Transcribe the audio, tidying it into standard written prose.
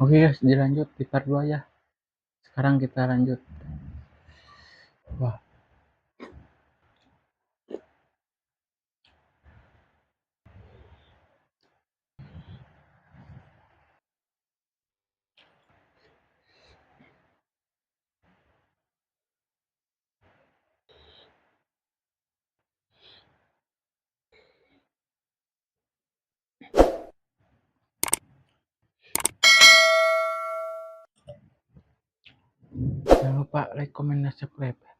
Oke guys, dilanjut di part 2 ya. Sekarang kita lanjut. Wah, jangan lupa like, comment, dan subscribe.